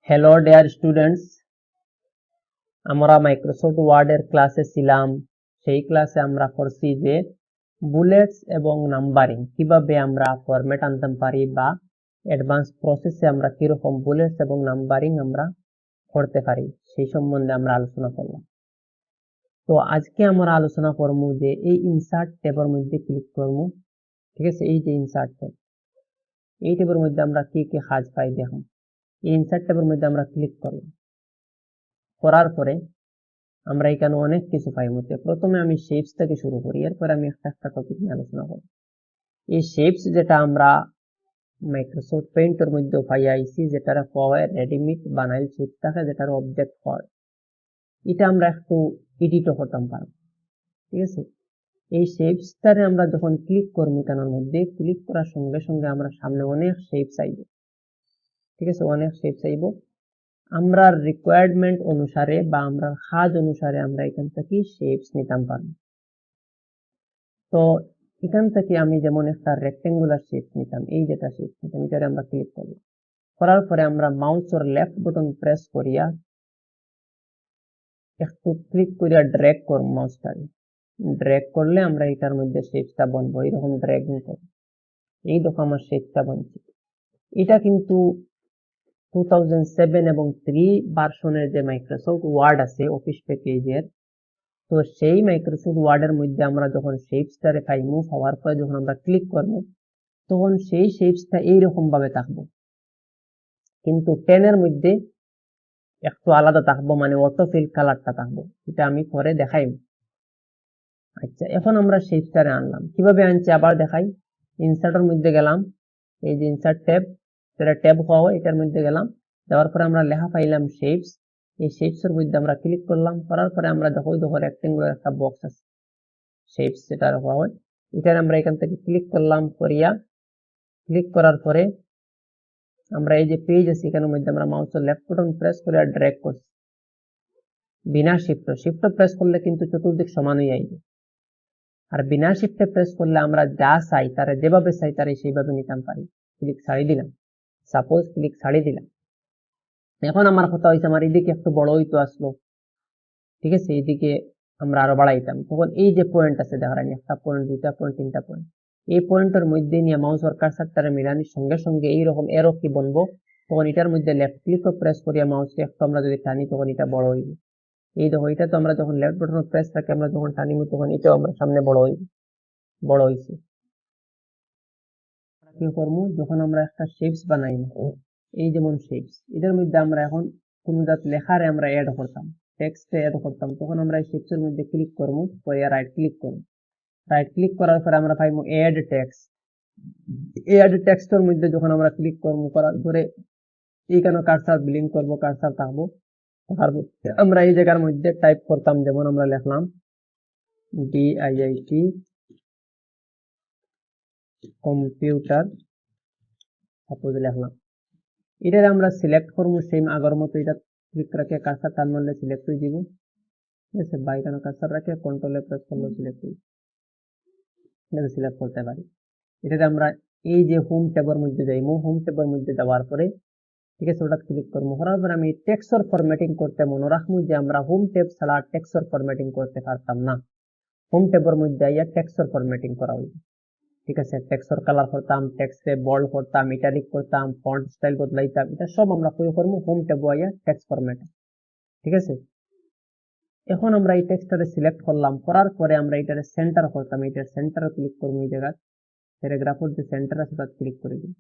Hello dear students, আমরা Microsoft ওয়ার্ডের ক্লাসে ছিলাম। সেই ক্লাসে আমরা করছি যে বুলেটস এবং নাম্বারিং কিভাবে আমরা ফরম্যাট আনতে পারি বা অ্যাডভান্স প্রসেসে আমরা কিরকম বুলেটস এবং নাম্বারিং আমরা করতে পারি সেই সম্বন্ধে আমরা আলোচনা করলাম। তো আজকে আমরা আলোচনা করবো যে এই ইনসার্ট ট্যাবের মধ্যে ক্লিক করবো। ঠিক আছে, এই যে ইনসার্ট ট্যাব, এই ট্যাবের মধ্যে আমরা কি কি কাজ পাই দেখুন। এই ইনসার্ট ট্যাবের মধ্যে আমরা ক্লিক করলাম, করার পরে আমরা এখানে অনেক কিছু পাই। মধ্যে প্রথমে আমি শেপস থেকে শুরু করি, এরপরে আমি একটা একটা টপিক নিয়ে আলোচনা করব। এই শেপস যেটা আমরা মাইক্রোসফট পেইন্টের মধ্যে পাই আইসি, যেটার হয় রেডিমেড বানাইল শেপ থাকে, যেটার অবজেক্ট হয়, এটা আমরা একটু এডিটও করতাম পারবো। ঠিক আছে, এই শেপসটারে আমরা যখন ক্লিক করবো, এখানের মধ্যে ক্লিক করার সঙ্গে সঙ্গে আমরা সামনে অনেক শেপস আইব। ঠিক আছে, অনেক শেপস আইব। আমরা রিকোয়ারমেন্ট অনুসারে বা আমরা কাজ অনুসারে আমরা এখান থেকে শেপস নিতাম পারবো। তো এখান থেকে আমি যেমন একটা রেক্টেঙ্গুলার শেপ নিতাম, এই যেটা শেপ নিতাম, এটারে আমরা ক্লিক করব। করার পরে আমরা মাউসের লেফট বাটন প্রেস করিয়া একটু ক্লিক করিয়া ড্র্যাগ করব। মাউসটাকে ড্র্যাগ করলে আমরা এটার মধ্যে শেপটা বনবো। এরকম ড্র্যাগিং করব, এই দেখো আমার শেপটা বনছে। এটা কিন্তু 2007 এবং 3 ভার্সনের যে মাইক্রোসফট ওয়ার্ড আছে অফিস প্যাকেজের, তো সেই মাইক্রোসফট ওয়ার্ডের মধ্যে আমরা যখন শেপসটারে পাইমু, পাওয়ার পরে যখন আমরা ক্লিক করব, তখন সেই শেপসটা এইরকম ভাবে থাকবো। কিন্তু 10 এর মধ্যে একটু আলাদা থাকবো, মানে অটোফিল কালারটা থাকবো। এটা আমি পরে দেখাই। আচ্ছা, এখন আমরা শেপসটারে আনলাম, কিভাবে আনছি আবার দেখাই। ইনসার্টের মধ্যে গেলাম, এই যে ইনসার্ট ট্যাব, যেটা ট্যাব হওয়া হয়, এটার মধ্যে গেলাম। যাওয়ার পরে আমরা লেখা পাইলাম শেপস। এই শেপস এর মধ্যে আমরা ক্লিক করলাম, করার পরে আমরা দেখো রেক্টেঙ্গুলার একটা বক্স আছে, শেপস যেটা হওয়া হয়, এটার আমরা এখান থেকে ক্লিক করলাম। করিয়া ক্লিক করার পরে আমরা এই যে পেজ আছে, এখানের মধ্যে আমরা মাউসের লেফট বাটন প্রেস করে ড্র্যাগ করছি বিনা শিফট প্রেস করলে কিন্তু চতুর্দিক সমান হয়ে যাবে। আর বিনা শিফটে প্রেস করলে আমরা যা চাই তারা যেভাবে চাই তারা সেইভাবে নিতাম পারি। ক্লিক ছাড়ি দিলাম, সাপোজ ক্লিক ছাড়ি দিলাম। এখন আমার কথা হয়েছে আমার এদিকে একটু বড় হইতো আসলো। ঠিক আছে, এইদিকে আমরা আরো বাড়াইতাম, তখন এই যে পয়েন্ট আছে দেখার, একটা পয়েন্ট, দুইটা পয়েন্ট, তিনটা পয়েন্ট, এই পয়েন্টের মধ্যে নিয়ে মাউসের কার্সারটারে মিলানির সঙ্গে সঙ্গে এইরকম এরো কি বনবো, তখন এটার মধ্যে লেফট ক্লিক প্রেস করিয়া মাউসকে একটু আমরা যদি টানি, তখন এটা বড় হইবে। এই দেখো, এটা তো আমরা যখন লেফট বাটন প্রেস রাখি, আমরা যখন টানিব তখন এটাও আমরা সামনে বড় হইবে, বড় হইছে। কি করবো, যখন আমরা একটা শেপস বানাইব, এই যেমন শেপস, এটার মধ্যে আমরা এখন কোন জাত লেখারে আমরা অ্যাড করতাম, টেক্সটে অ্যাড করতাম, তখন আমরা এই শেপস এর মধ্যে ক্লিক করবো, করে রাইট ক্লিক করবো। রাইট ক্লিক করার পরে আমরা পাইবো অ্যাড টেক্সট। অ্যাড টেক্সটের মধ্যে যখন আমরা ক্লিক করবো, করার পরে এইখানে কার্সার ব্লিঙ্ক করবো, কার্সার থাকবো। আমরা এই জায়গার মধ্যে টাইপ করতাম, যেমন আমরা লিখলাম DIIT কম্পিউটার, সাপোজ লিখলাম। এটার আমরা সিলেক্ট করবো সেম আগের মতো, এটা ক্লিক রাখে কার্সার টান মারলে সিলেক্ট হয়ে যাব। ঠিক আছে, বা এখানে কার্সার রাখে কন্ট্রোলে প্রেস করলে সিলেক্ট হয়ে যাবে, সিলেক্ট করতে পারি। এটাতে আমরা এই যে হোম ট্যাবের মধ্যে যাইবো, হোম ট্যাবের মধ্যে যাওয়ার পরে ঠিক আছে ওটা ক্লিক করবো। করার পরে আমি টেক্সচার ফরম্যাটিং করতে মনে রাখবো যে আমরা হোম ট্যাব ছাড়া টেক্সচার ফরম্যাটিং করতে পারতাম না। হোম ট্যাবের মধ্যে আইয়া টেক্সচার ফরম্যাটিং করা হইবে। ঠিক আছে, টেক্সচার কালার করতাম, টেক্সটে বোল্ড করতাম, ইটালিক করতাম, ফন্ট স্টাইল বদলাইতাম, এটা সব আমরা কই করবো হোম ট্যাব আইয়া টেক্সট ফরম্যাট। ঠিক আছে, এখন আমরা এই টেক্সটটারে সিলেক্ট করলাম, করার পরে আমরা এটারে সেন্টার করতাম, এটার সেন্টারে ক্লিক করবো। এই জায়গা প্যারাগ্রাফের যে সেন্টার আছে তাতে ক্লিক করে দিই,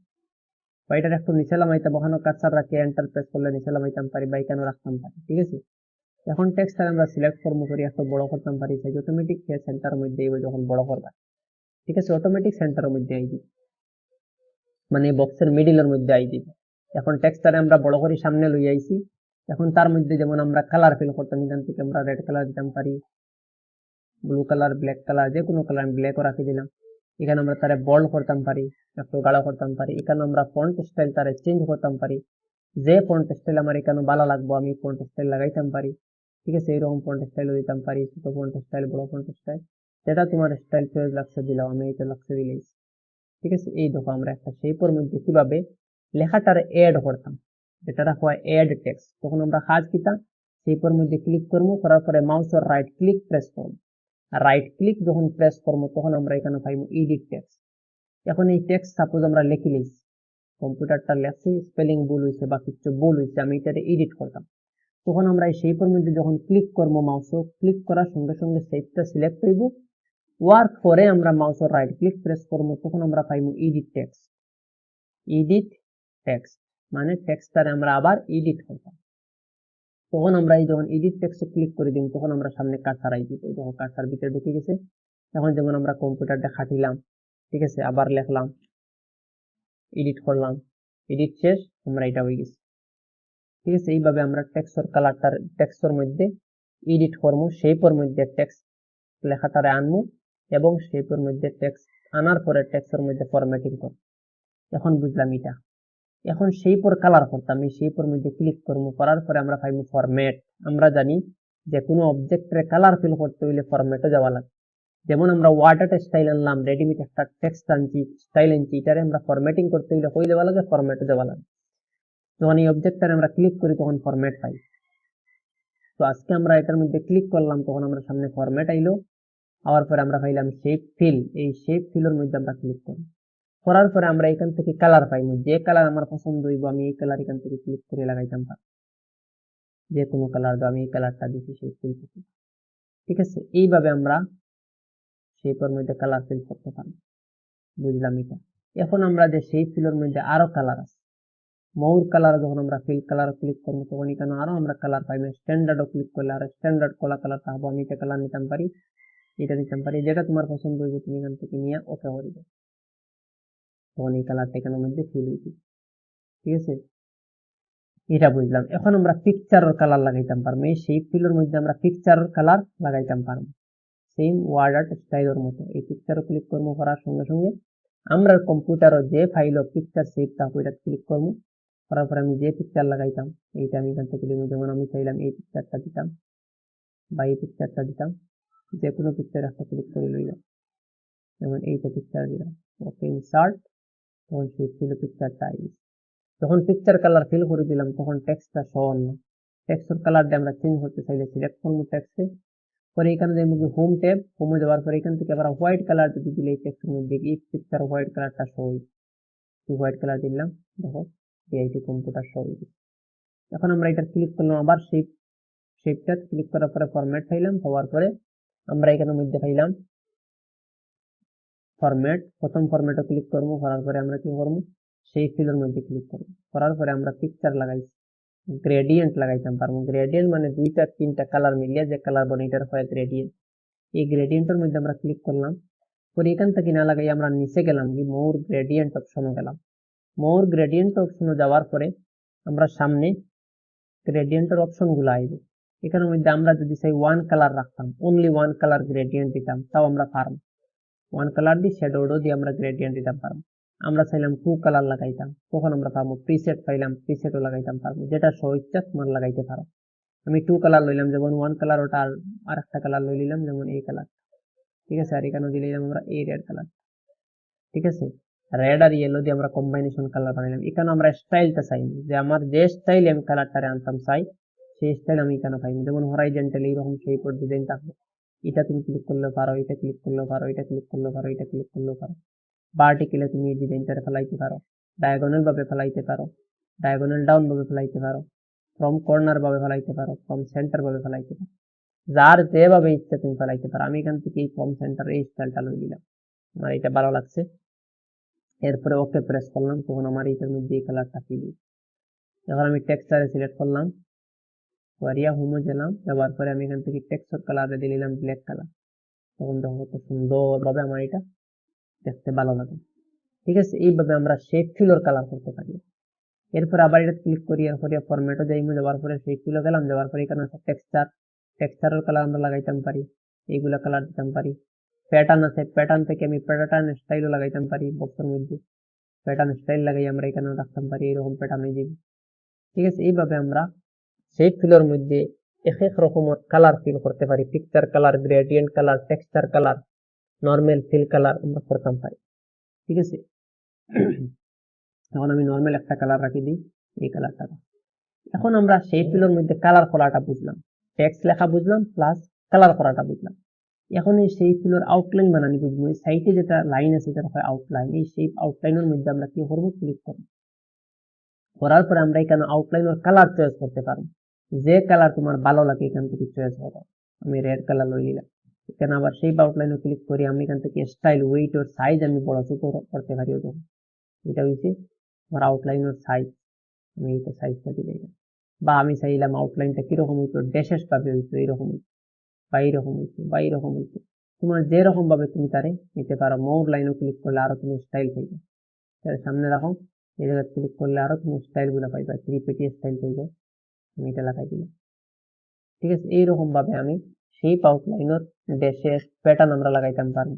বা এটার একটু নিচে লামাইতাম, ওখানে কার্সার রাখি এন্টার প্রেস করলে নিচে লামাইতাম পারি, বা এখানে রাখতাম পারি। ঠিক আছে, এখন টেক্সট আমরা সিলেক্ট করবো, করি একটু বড় করতাম পারি, সেই অটোমেটিক সেন্টার মধ্যে যখন বড় করবা, ঠিক আছে, অটোমেটিক সেন্টারের মধ্যে আই দিবে, মানে বক্সের মিডিলের মধ্যে আই দিবে। এখন টেক্সটারে আমরা বড় করে সামনে লই আইছি। এখন তার মধ্যে যেমন আমরা কালার ফিল করতাম, এখান থেকে আমরা রেড কালার দিতাম পারি, ব্লু কালার, ব্ল্যাক কালার, যে কোনো কালার আমি ব্ল্যাকও রাখি দিলাম। এখানে আমরা তারে বোল্ড করতাম পারি, একটু গাঢ় করতাম পারি। এখানে আমরা ফন্ট স্টাইল তারে চেঞ্জ করতাম পারি, যে ফন্ট স্টাইল আমার এখানে ভালো লাগবো আমি ফন্ট স্টাইল লাগাইতাম পারি। ঠিক আছে, এইরকম ফন্ট স্টাইল দিতাম পারি, ছোট ফন্ট স্টাইল, বড় ফন্ট স্টাইল, যেটা তোমার স্টাইল চয়েস লাগছে দিলাম, আমি এটা লাগছে দিলেছি। ঠিক আছে, এই দেখো আমরা একটা শেপের মধ্যে কিভাবে লেখাটার এড করতাম। যেটা রাখা হয় অ্যাড টেক্সট, তখন আমরা কাজ কিতা শেপের মধ্যে ক্লিক করবো, করার পরে মাউসের রাইট ক্লিক প্রেস করবো। রাইট ক্লিক যখন প্রেস করবো তখন আমরা এখানে পাইবো এডিট টেক্সট। এখন এই টেক্সট সাপোজ আমরা লিখে লইছি, কম্পিউটারটা লেখছি, স্পেলিং ভুল হয়েছে বা কিছু ভুল হয়েছে, আমি এটাতে এডিট করতাম, তখন আমরা এই শেপের মধ্যে যখন ক্লিক করবো মাউসও ক্লিক করার সঙ্গে সঙ্গে শেপটা সিলেক্ট হইব, ওয়ার পরে আমরা মাউসের রাইট ক্লিক প্রেস করবো, তখন আমরা পাইবো এডিট টেক্সট। এডিট টেক্সট মানে টেক্সটটারে আমরা আবার এডিট করতাম। তখন আমরা এই যখন এডিট টেক্সট ক্লিক করে দিব, তখন আমরা সামনে কার্সার আই দিব, যখন কার্সার ভিতরে ঢুকে গেছে, এখন যেমন আমরা কম্পিউটারটা খাটিলাম, ঠিক আছে, আবার লিখলাম, এডিট করলাম, এডিট শেষ, আমরা এটা হয়ে গেছে, ঠিক আছে। এইভাবে আমরা টেক্সটের কালারটার টেক্সটের মধ্যে এডিট করবো, শেপের মধ্যে টেক্সট লেখাটারে আনবো এবং শেপের মধ্যে টেক্সট আনার পরে টেক্সটের মধ্যে ফরম্যাটিং করব। এখন বুঝলাম এটা। এখন শেপের কালার করতাম, এই শেপের মধ্যে ক্লিক করবো, করার পরে আমরা পাইবো ফরম্যাট। আমরা জানি যে কোনো অবজেক্টের কালার ফিল করতে হইলে ফরম্যাটে যাওয়া লাগে। যেমন আমরা ওয়াটার স্টাইল আনলাম, রেডিমেড একটা টেক্সট আনছি, স্টাইল আনছি, এটারে আমরা ফরম্যাটিং করতে হইলে কই দেওয়া লাগে, ফরম্যাটে যাওয়া লাগে। যখন এই অবজেক্টটারে আমরা ক্লিক করি তখন ফরম্যাট পাই। তো আজকে আমরা এটার মধ্যে ক্লিক করলাম, তখন আমরা সামনে ফরম্যাট আইলো, আওয়ার পরে আমরা পাইলাম শেপ ফিল। এই শেপ ফিলের মধ্যে আমরা ক্লিক করি, করার পরে আমরা এখান থেকে কালার পাইবো, যে কালার আমার পছন্দ হইব আমি এই কালার এখান থেকে ক্লিক করে লাগাইতাম পারি, যে কোনো কালার দাও, আমি এই কালারটা দিচ্ছি শেপ ফিল থেকে, ঠিক আছে। এইভাবে আমরা শেপের মধ্যে কালার ফিল করতে পারি, বুঝলাম এটা। এখন আমরা যে শেপ ফিলের মধ্যে আরো কালার আছে, মোর কালার যখন আমরা ফিল কালার ক্লিক করবো তখন এখানে আরো আমরা কালার পাইবো। স্ট্যান্ডার্ডও ক্লিক করলে আর স্ট্যান্ডার্ড কালার পাবো, আমি এটা কালার নিতাম পারি, এটা নিতাম পারি, যেটা তোমার পছন্দ হইব তুমি এখান থেকে নিয়ে ওকে করে দাও, তখন এই কালারটা এখানের মধ্যে ফিল হইবে, ঠিক আছে। এটা বুঝলাম। এখন আমরা পিকচারের কালার লাগাইতাম পারবো, এই শেপ ফিলের মধ্যে আমরা পিকচারের কালার লাগাইতাম পারবো, সেম ওয়ার্ড আর্ট স্টাইলের মতো। এই পিকচারও ক্লিক করবো, করার সঙ্গে সঙ্গে আমরা কম্পিউটারও যে ফাইল পিকচার সেভ থাকবো এটা ক্লিক করবো, করার পর আমি যে পিকচার লাগাইতাম এইটা আমি এখান থেকে দিব, যেমন আমি চাইলাম এই পিকচারটা দিতাম বা এই পিকচারটা দিতাম, যে কোনো পিকচার একটা ক্লিক করে লইলাম, যেমন এইটা পিকচার দিলাম, ওকে ইনসার্ট, তখন সেই ছিল পিকচারটা আইবে। যখন পিকচার কালার ফিল করে দিলাম তখন টেক্সটটা শো না, টেক্সটের কালার দিয়ে আমরা চেঞ্জ করতে চাইলে সিলেক্ট করবো টেক্সটে, পরে এখানে যে হোম ট্যাব, হোমে যাওয়ার পরে এখান থেকে আবার হোয়াইট কালার যদি দিলে এই টেক্সটের মধ্যে এই পিকচার হোয়াইট কালারটা শো হইবে, হোয়াইট কালার দিলাম, দেখো এইটি কম্পিউটার শো হইবে। এখন আমরা এটা ক্লিক করলাম, আবার শেপটা ক্লিক করার পরে ফরম্যাট পাইলাম, পাওয়ার পরে আমরা এখানের মধ্যে পাইলাম ফরম্যাট, প্রথম ফরম্যাটও ক্লিক করবো, করার পরে আমরা কি করবো সেই ফিলের মধ্যে ক্লিক করবো, করার পরে আমরা পিকচার লাগাইছি, গ্রেডিয়েন্ট লাগাইতাম পারবো। গ্রেডিয়েন্ট মানে দুইটা তিনটা কালার মিলিয়ে যে কালার বনে এটার হয় গ্রেডিয়েন্ট। এই গ্রেডিয়েন্টের মধ্যে আমরা ক্লিক করলাম, পরে এখান থেকে না লাগাই আমরা নিচে গেলাম, কি মোর গ্রেডিয়েন্ট অপশনে গেলাম। মোর গ্রেডিয়েন্ট অপশনে যাওয়ার পরে আমরা সামনে গ্রেডিয়েন্টের অপশন গুলো আইবে, এখানের মধ্যে আমরা যদি চাই ওয়ান কালার রাখতাম, অনলি ওয়ান কালার গ্রেডিয়েন্ট দিতাম, তাও আমরা পারবো। ওয়ান কালার দিয়ে শ্যাডো দিয়ে আমরা গ্রেডিয়েন্ট দিতাম পারবো। আমরা চাইলাম টু কালার লাগাইতাম, তখন আমরা পাবো। প্রিসেট পাইলাম, প্রিসেটও লাগাইতাম পারবো, যেটা ইচ্ছা তোমার লাগাইতে পারো। আমি টু কালার লইলাম, যেমন ওয়ান কালার ওটা আর একটা কালার লই নিলাম, যেমন এই কালার, ঠিক আছে। আর এখানে দিয়ে নিলাম আমরা এই রেড কালার, ঠিক আছে। রেড আর ইয়েলো দিয়ে আমরা কম্বাইনেশন কালার বানাইলাম। এখানে আমরা স্টাইলটা চাই, যে আমার যে স্টাইল আমি কালারটারে আনতাম চাই সেই স্টাইল আমি এখানে পাইনি, যেমন হরাইজেন্টাল এইরকম শেপের ডিজাইন থাকবে, এটা তুমি ক্লিক করলেও পারো, এটা ক্লিক করলেও পারো, এটা ক্লিক করলেও পারো, এটা ক্লিক করলেও পারো। ভার্টিক্যালে তুমি এই ডিজাইনটারে ফেলাইতে পারো, ডায়াগোনাল ভাবে ফেলাইতে পারো, ডায়াগোনাল ডাউন ভাবে ফেলাইতে পারো, ফ্রম কর্নার ভাবে ফেলাইতে পারো, ফ্রম সেন্টার ভাবে ফেলাইতে পারো, যার যেভাবে ইচ্ছা তুমি ফেলাইতে পারো। আমি এখান থেকে এই ফ্রম সেন্টার এই স্টাইলটা লই নিলাম, আমার এটা ভালো লাগছে। এরপরে ওকে প্রেস করলাম, তখন আমার এইটার মধ্যে এই কালারটা ফিল। এখন আমি টেক্সচারে সিলেক্ট করলাম, ওয়ারিয়া হোমে গেলাম, যাওয়ার পরে আমি এখান থেকে টেক্সচার কালারে দিয়ে নিলাম ব্ল্যাক কালার, তখন দেখো কত সুন্দরভাবে আমার এটা দেখতে ভালো লাগে, ঠিক আছে। এইভাবে আমরা শেপ ফিলর কালার করতে পারি। এরপর আবার এটা ক্লিক করি, এরপরে ফরম্যাটও যাইমু, যাওয়ার পরে শেপ ফিলও গেলাম, যাওয়ার পরে এখানে আছে টেক্সচারের কালার আমরা লাগাইতাম পারি, এইগুলা কালার দিতাম পারি। প্যাটার্ন আছে, প্যাটার্ন থেকে আমি প্যাটার্ন স্টাইলও লাগাইতাম পারি, বক্সের মধ্যে প্যাটার্ন স্টাইল লাগাই আমরা এখানে রাখতাম পারি, এরকম প্যাটার্ন হয়ে যাবে, ঠিক আছে। এইভাবে আমরা শেপ ফিলের মধ্যে এক এক রকমের কালার ফিল করতে পারি, picture colour, gradient colour, texture colour, normal fill colour আমরা করতাম পারি, ঠিক আছে। এখন আমি নর্মাল একটা কালার রাখি দিই, এই কালারটা, এখন আমরা শেপ ফিলের মধ্যে কালার করাটা বুঝলাম, টেক্সট লেখা বুঝলাম প্লাস কালার করাটা বুঝলাম। এখন এই শেপ ফিলের আউটলাইন বানানি বুঝবো। এই সাইটে যেটা লাইন আছে এটা হয় আউটলাইন। এই শেপ আউটলাইনের মধ্যে আমরা কি করবো, ক্লিক করবো। করার পরে আমরা এখানে আউটলাইনের কালার চয়েস করতে পারবো, যে কালার তোমার ভালো লাগে এখান থেকে চয়েস করো। আমি রেড কালার লই নিলাম। এখানে আবার শেপ আউটলাইনে ক্লিক করি, আমি এখান থেকে স্টাইল, ওয়েট আর সাইজ আমি বড় ছোট করতে পারি। এটা হচ্ছে আমার আউটলাইনের সাইজ, আমি এইটা সাইজটা দিলে, বা আমি চাইলাম আউটলাইনটা কিরকম হইতো, ড্যাশেস ভাবে হইতো, এইরকম হইতো বা এইরকম হইতো বা এইরকম হইতো। তোমার যেরকম ভাবে তুমি তারে নিতে পারো। মোর লাইনও ক্লিক করলে আরো তুমি স্টাইল পাইবে। সামনে রাখো, এই জায়গায় ক্লিক করলে আরো তুমি স্টাইল গুলো পাইবে, ত্রিপেটি স্টাইল পাইবে। আমি এটা লাগাই দিলাম। ঠিক আছে, এইরকম ভাবে আমি শেপ আউটলাইনের ড্যাশেস প্যাটার্ন আমরা লাগাইতাম পারবো।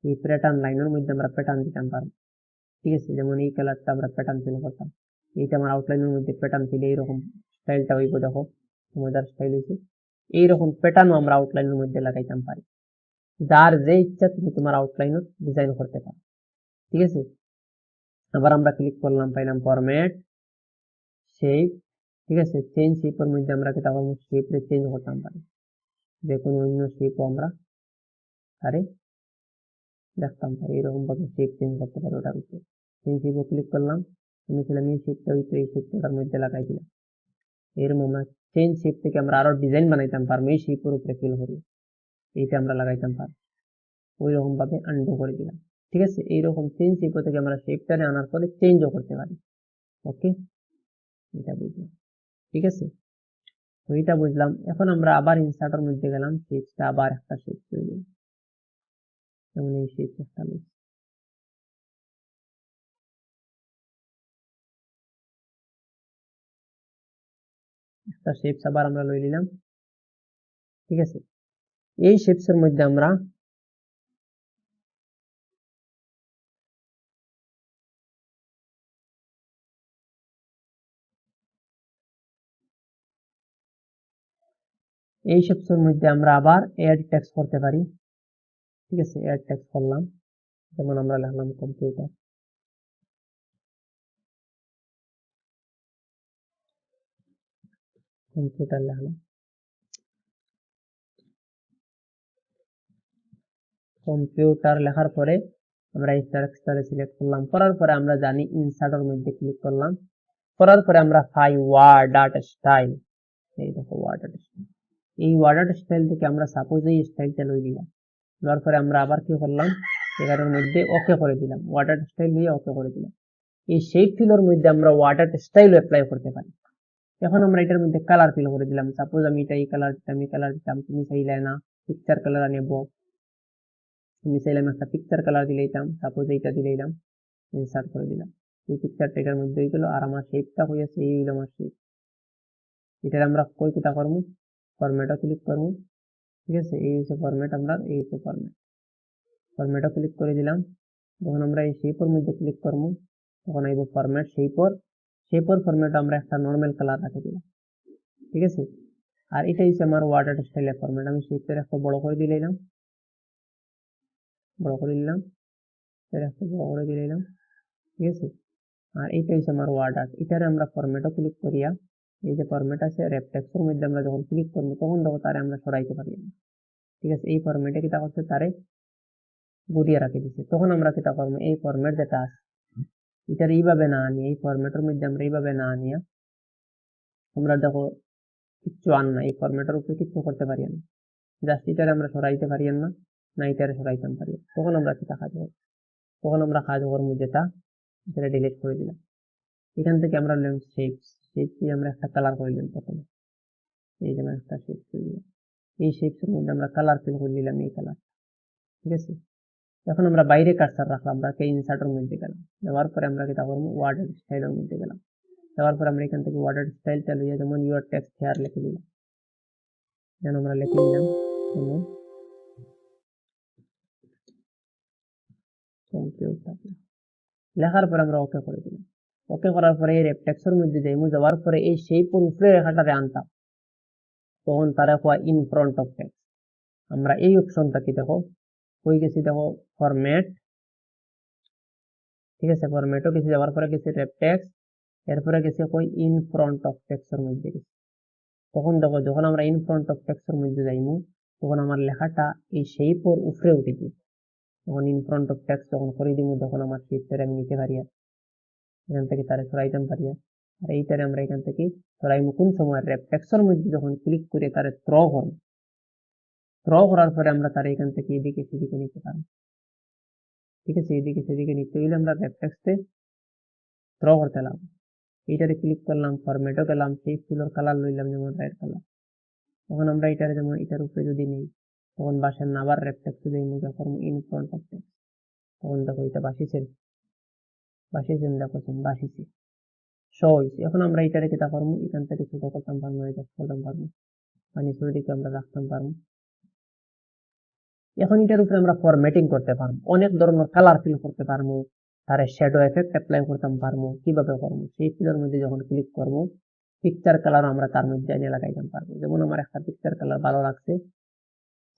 এই প্যাটার্ন লাইনের মধ্যে আমরা প্যাটার্ন দিতাম পারবো। ঠিক আছে, যেমন এই কালারটা আমরা প্যাটার্ন ফিল করতাম, এইটা আমার আউটলাইনের মধ্যে প্যাটার্ন ফিলে এইরকম স্টাইলটা হইব। দেখো মজার স্টাইল হয়েছে। এইরকম প্যাটার্নও আমরা আউটলাইনের মধ্যে লাগাইতাম পারি। যার যে ইচ্ছা তুমি তোমার আউটলাইনের ডিজাইন করতে পারো। ঠিক আছে, আবার আমরা ক্লিক করলাম, পাইলাম ফরম্যাট, শেপ। ঠিক আছে, চেঞ্জ শেপের মধ্যে আমরা কি তখন শেপে চেঞ্জ করতাম পারি, যে কোনো অন্য শেপও আমরা আরে দেখতাম পারি। এরকম ভাবে শেপ চেঞ্জ করতে পারি। ওটার উপরে চেঞ্জ শেপও ক্লিক করলাম, আমি ছিলাম এই শেপটা হইতো, এই শেপটার মধ্যে লাগাই দিলাম। এরকম আমরা চেঞ্জ শেপ থেকে আমরা আরো ডিজাইন বানাইতাম পারবো। এই শেপের উপরে ফিল করি, এইটা আমরা লাগাইতাম পারবো। ওই রকম ভাবে আনডু করে দিলাম। ঠিক আছে, এইরকম চেঞ্জ শেপ থেকে আমরা শেপটারে আনার পরে চেঞ্জও করতে পারি। ওকে, এটা বুঝলাম। ঠিক আছে, তো এটা বুঝলাম। এখন আমরা আবার ইনসার্টের মধ্যে গেলাম, শেপটা আবার একটা শেপ তৈরি, যেমন এই শেপ একটা শেপস আবার আমরা লই নিলাম। ঠিক আছে, এই শেপস এর মধ্যে আমরা আবার এড টেক্সট করতে পারি। ঠিক আছে, এড টেক্সট করলাম, যেমন আমরা লিখলাম কম্পিউটার। লিখলাম কম্পিউটার। লেখার পরে আমরা এই টেক্সটটারে সিলেক্ট করলাম, করার পরে আমরা জানি ইনসার্টের মধ্যে ক্লিক করলাম, করার পরে আমরা পাই ওয়ার্ড আর্ট স্টাইল। এই দেখো ওয়ার্ড আর্ট স্টাইল। এই ওয়ার্ড আর্ট স্টাইল থেকে আমরা সাপোজ এই স্টাইলটা লই দিলাম, দেওয়ার পরে আমরা আবার কি করলাম, এখানের মধ্যে ওকে করে দিলাম, ওয়ার্ড আর্ট স্টাইল দিয়ে ওকে করে দিলাম। এই শেপ ফিলের মধ্যে আমরা ওয়ার্ড আর্ট স্টাইল অ্যাপ্লাই করতে পারি। এখন আমরা এটার মধ্যে কালার ফিল করে দিলাম, সাপোজ আমি এটা এই কালার দিতাম, এই কালার দিতাম, তুমি চাইলে না পিকচার কালার নেব, তুমি চাইলাম একটা পিকচার কালার দিলাম, সাপোজ এইটা দিলাম, ইনসার্ট করে দিলাম। এই পিকচারটা এটার মধ্যে হয়ে গেল, আর আমার শেপটা হয়েছে এই হইল আমার শেপ। এটার আমরা কই কিটা করবো, ফরম্যাটও ক্লিক করবো। ঠিক আছে, এই হচ্ছে ফরম্যাট, আমরা এই হচ্ছে ফরম্যাট, ফরম্যাটও ক্লিক করে দিলাম। যখন আমরা এই শেপের মধ্যে ক্লিক করবো তখন আইব ফরম্যাট, শেপর ফরম্যাট আমরা একটা নর্মাল কালার রাখে দিলাম। ঠিক আছে, আর এটা হচ্ছে আমার ওয়ার্ড আর্ট স্টাইলের ফরম্যাট। আমি শেপের একটা বড় করে দিলাম, বড় করে দিলাম, একটা বড় করে দিলাম। ঠিক আছে, আর এইটা হচ্ছে আমার ওয়ার্ড আর্ট। এটারে আমরা ফরম্যাটও ক্লিক করিয়া, এই যে ফরম্যাট আছে র্যাপ টেক্সটের মধ্যে আমরা যখন ক্লিক করবো তখন দেখো তারে আমরা সরাইতে পারি না। ঠিক আছে, এই ফরম্যাটে কিটা করছে, তারে গুটিয়ে রাখে দিচ্ছে। তখন আমরা কিটা করবো, এই ফরম্যাট যেটা আছে এটার এইভাবে না আনিয়ে, এই ফরম্যাটের মধ্যে আমরা এইভাবে না আনিয়া আমরা দেখো কিচ্ছু আন না, এই ফরম্যাটের উপরে কিচ্ছু করতে পারি না, জাস্ট এটারে আমরা সরাইতে পারি না, না এটারে সরাইতে পারি। তখন আমরা কিটা কাজ করবো, তখন আমরা কাজ করবো যেটা, সেটা ডিলিট করে দিলাম। এখান থেকে আমরা নিলাম শেপস, শেপ দিয়ে আমরা একটা কালার করে দিলাম প্রথমে, এই যেমন একটা শেপ করে দিলাম। এই শেপসের মধ্যে আমরা কালার ফিল করে দিলাম, এই কালার। ঠিক আছে, এখন আমরা বাইরে কার্সার রাখলাম, আমরা ইনসার্টের মধ্যে গেলাম, দেওয়ার পরে আমরা কিটা করবো, ওয়ার্ড স্টাইলের মধ্যে গেলাম। দেওয়ার পরে আমরা এখান থেকে ওয়ার্ড স্টাইলটা লইয়া, যেমন ইউর টেক্সট হেয়ার লিখে দিলাম, যেন আমরা লিখে নিলাম যেমন কম্পিউটার। লেখার পরে আমরা ওকে করে দিলাম। ওকে করার পরে এই টেক্সটের মধ্যে যাইমু, যাওয়ার পরে এই শেপের উপরে রেখাটারে আনতাম, তখন তারা হওয়া ইন ফ্রন্ট অফ টেক্সট। আমরা এই অপশনটাকে দেখো হয়ে গেছি, দেখো ফরম্যাট। ঠিক আছে, ফরম্যাটও গেছি, যাওয়ার পরে গেছি টেক্সট, এরপরে গেছে কই ইন ফ্রন্ট অফ টেক্সটের মধ্যে গেছে। তখন দেখো যখন আমরা ইন ফ্রন্ট অফ টেক্সটের মধ্যে যাইমু তখন আমার লেখাটা এই শেপের উপরে উঠে যায়। যখন ইন ফ্রন্ট অফ টেক্সট যখন করে দিব তখন আমার শেপটা আমি নিতে পারি, এখান থেকে তারা সরাইতাম পারি। আর এইটারে আমরা এখান থেকে সরাইমু কোন সময় র্যাপ টেক্সটের মধ্যে যখন ক্লিক করে তারে থ্রো করার পরে আমরা তারা এখান থেকে এদিকে সেদিকে নিতে পারি। ঠিক আছে, এদিকে সেদিকে নিতে হইলে আমরা র্যাপ টেক্সটে থ্রো করতে লাগবো। এইটারে ক্লিক করলাম, ফরম্যাটও গেলাম, সেই ফুলের কালার লইলাম যেমন রেড কালার। তখন আমরা এটারে যেমন এটার উপরে যদি নিই তখন বাসের না আবার র্যাপ টেক্সটে যাই মুখে form in front of text. তখন দেখো এটা বাসিছেন দেখছেন বাসিছে শো হয়েছে। এখন আমরা এটারে কেটা করবো, এখান থেকে ছোট করতাম পারবো, এটা করতাম পারবো, মানে ছোটটিকে আমরা রাখতাম পারবো। এখন এটার উপরে আমরা ফরম্যাটিং করতে পারবো, অনেক ধরনের কালার ফিল করতে পারবো, তার শ্যাডো এফেক্ট অ্যাপ্লাই করতাম পারবো। কিভাবে করবো, সেই ফিলের মধ্যে যখন ক্লিক করবো পিকচার কালার আমরা তার মধ্যে এনে লাগাইতাম পারবো। যেমন আমার একটা পিকচার কালার ভালো লাগছে,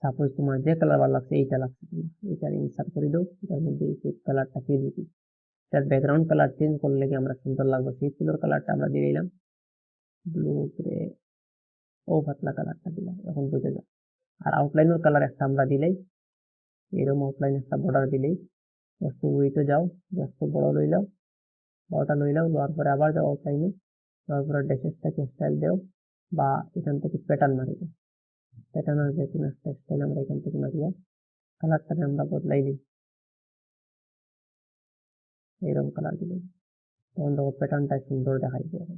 সাপোজ তোমার যে কালার ভালো লাগছে এইটা লাগছে, এইটার ইনসার্ট করে দাও, এটার মধ্যে এই কালারটা ফিল দিই। তার ব্যাকগ্রাউন্ড কালার চেঞ্জ করলে কি আমরা সুন্দর লাগবে, সেই ফুলের কালারটা আমরা দিয়ে দিলাম ব্লু গ্রে, ও পাতলা কালারটা দিলাম, এখন বুঝে যাও। আর আউটলাইনের কালার একটা আমরা দিলেই এরকম আউটলাইন একটা বর্ডার দিলেই একটু উইথে যাও, একটু বড় লইলাও, বড়টা লইলাও, লওয়ার পরে আবার যাও আউটলাইনে, লওয়ার পরে ড্যাশেসটাকে স্টাইল দেও বা এখান থেকে প্যাটার্ন মারি দাও। প্যাটার্নের যে কোনো একটা স্টাইল আমরা এখান থেকে মারিয়া কালারটাকে আমরা বদলাই দিই, এইরকম কালার দিলে তখন দেখো প্যাটার্নটা সুন্দর দেখাই দেবে।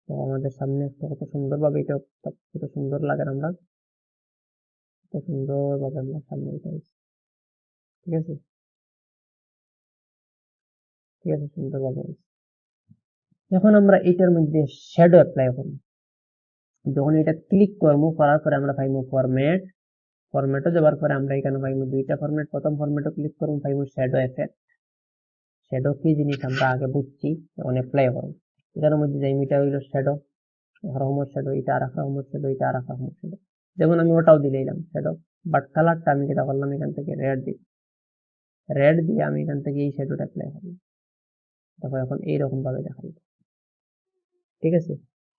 তো আমাদের সামনে কত সুন্দরভাবে এটা কত সুন্দর লাগে, আমরা কত সুন্দরভাবে আমরা সামনে এটা, ঠিক আছে ঠিক আছে সুন্দরভাবে। এখন আমরা এটার মধ্যে শ্যাডো অ্যাপ্লাই করব। যখন এটা ক্লিক করবো, করার পরে আমরা পাইবো ফরম্যাটও যাওয়ার পরে আমরা এখানে পাইবো দুইটা ফরম্যাট। প্রথম ফরম্যাটও ক্লিক করবো, পাইবো শ্যাডো এফেক্ট। শ্যাডো কি জিনিস আমরা আগে বুঝছি, এখন অ্যাপ্লাই করবো। এটার মধ্যে যাই, এটা হইলো শ্যাডো, রহমত শ্যাডো, এটা আর রহমত শ্যাডো, এটা আর রহমত শ্যাডো। যেমন আমি ওটাও দিলাম শ্যাডো, বাট কালারটা আমি যেটা করলাম এখান থেকে রেড দিয়ে আমি এখান থেকে এই শ্যাডোটা অ্যাপ্লাই করলাম। দেখো এখন এইরকম ভাবে দেখাই, ঠিক আছে।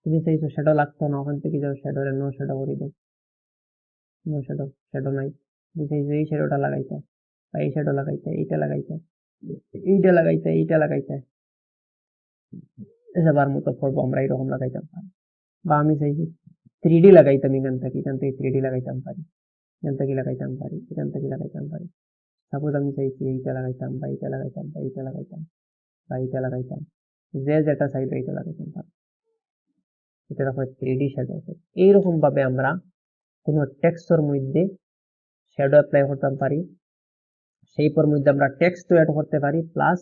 তুমি চাইছো শ্যাডো লাগতো না, ওখান থেকে যাও শ্যাডো নো শ্যাডো করে দাও, নো শ্যাডো নাই। তুমি চাইছো এই শ্যাডোটা লাগাইতে বা এই শ্যাডো লাগাইতে, এইটা লাগাইতে, এইটা লাগাইতে, এইটা লাগাইতে, এসবার মতো করবো আমরা এরকম লাগাইতাম পারি। বা আমি চাইছি 3D লাগাইতাম, এখান থেকে 3D লাগাইতাম পারি, এখান থেকে লাগাইতাম পারি, এখান থেকে লাগাইতাম পারি। সাপোজ আমি চাইছি এইটা লাগাইতাম বা এইটা লাগাইতাম বা এইটা লাগাইতাম বা এইটা লাগাইতাম, যে যেটা চাইবে এইটা লাগাইতাম পারি। এটা দেখো 3D শ্যাডো আছে। এইরকম ভাবে আমরা কোনো টেক্সটের মধ্যে শ্যাডো অ্যাপ্লাই করতে পারি, সেইপর মধ্যে আমরা টেক্সট অ্যাড করতে পারি, প্লাস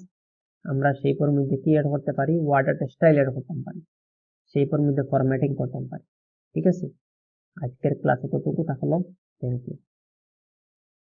আমরা সেইপর মধ্যে কি অ্যাড করতে পারি, ওয়ার্ড স্টাইল অ্যাড করতে পারি, সেইপর মধ্যে ফরম্যাটিং করতে পারি। ঠিক আছে, আজকের ক্লাসে ততটুকু থাকলো। Thank you.